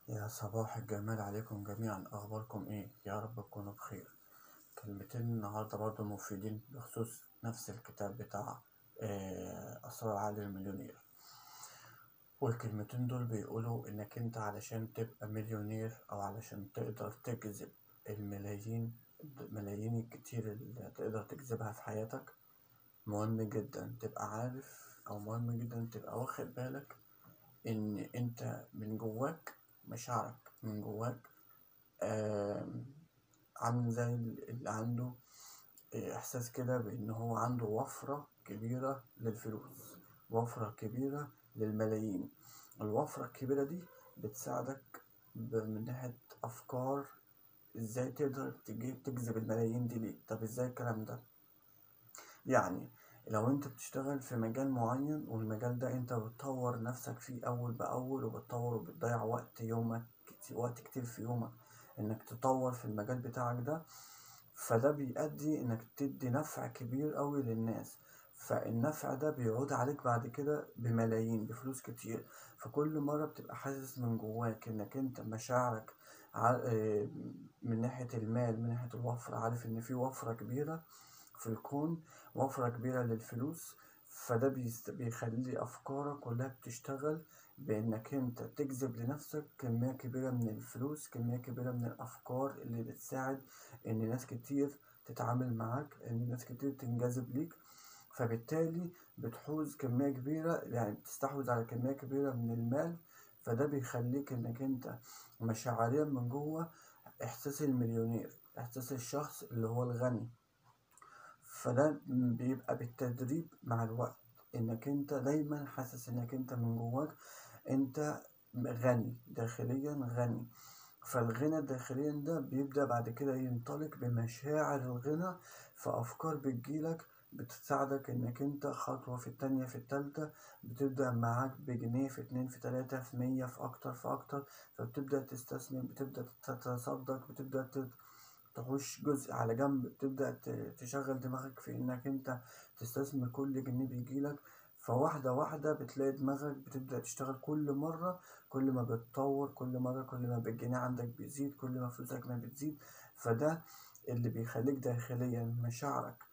يا صباح الجمال عليكم جميعا، أخباركم إيه؟ يا رب تكونوا بخير. كلمتين النهاردة برضه مفيدين بخصوص نفس الكتاب بتاع أسرار عقل المليونير. والكلمتين دول بيقولوا إنك أنت علشان تبقى مليونير أو علشان تقدر تجذب الملايين الكتير اللي تقدر تجذبها في حياتك، مهم جدا تبقى عارف، أو مهم جدا تبقى واخد بالك إن أنت من جواك، مشاعرك من جواك عامل زي اللي عنده إحساس كده بإن هو عنده وفرة كبيرة للفلوس، وفرة كبيرة للملايين. الوفرة الكبيرة دي بتساعدك من ناحية أفكار إزاي تقدر تجذب الملايين دي ليك. طب إزاي الكلام ده؟ يعني لو انت بتشتغل في مجال معين، والمجال ده انت بتطور نفسك فيه اول باول، وبتطور وبتضيع وقت كتير في يومك انك تطور في المجال بتاعك ده، فده بيؤدي انك تدي نفع كبير قوي للناس، فالنفع ده بيعود عليك بعد كده بملايين، بفلوس كتير. فكل مرة بتبقى حاسس من جواك انك انت مشاعرك من ناحية المال، من ناحية الوفرة، عارف ان في وفرة كبيرة في الكون، وفرة كبيرة للفلوس. فده بيخلي أفكارك كلها بتشتغل بإنك أنت تجذب لنفسك كمية كبيرة من الفلوس، كمية كبيرة من الأفكار اللي بتساعد إن ناس كتير تتعامل معاك، إن ناس كتير تنجذب ليك. فبالتالي بتحوز كمية كبيرة، يعني بتستحوذ على كمية كبيرة من المال. فده بيخليك إنك أنت مشاعريا من جوه إحساس المليونير، إحساس الشخص اللي هو الغني. فده بيبقى بالتدريب مع الوقت، انك انت دايما حاسس انك انت من جواك انت غني داخليا، غني. فالغنى داخليا ده بيبدأ بعد كده ينطلق بمشاعر الغنى، فأفكار بتجيلك بتساعدك انك انت خطوة في التانية في التالتة، بتبدأ معاك بجنيه، في اتنين، في تلاتة، في مية، في أكتر، في أكتر. فبتبدأ تستثمر، بتبدأ تتصدق، بتبدأ تخش جزء على جنب، تبدأ تشغل دماغك في إنك أنت تستثمر كل جنيه بيجيلك. فواحدة واحدة بتلاقي دماغك بتبدأ تشتغل كل مرة، كل ما بتطور كل مرة، كل ما الجنيه عندك بيزيد، كل ما فلوسك ما بتزيد. فده اللي بيخليك داخليا مشاعرك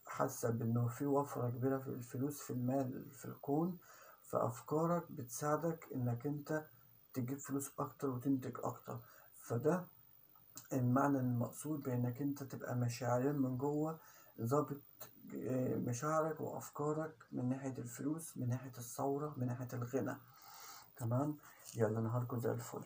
حاسة بإنه في وفرة كبيرة في الفلوس، في المال، في الكون. فأفكارك بتساعدك إنك أنت تجيب فلوس أكتر وتنتج أكتر. فده المعنى المقصود بإنك أنت تبقى مشاعريا من جوه ظابط مشاعرك وأفكارك من ناحية الفلوس، من ناحية الثورة، من ناحية الغنى. تمام. يلا نهاركم زي الفل.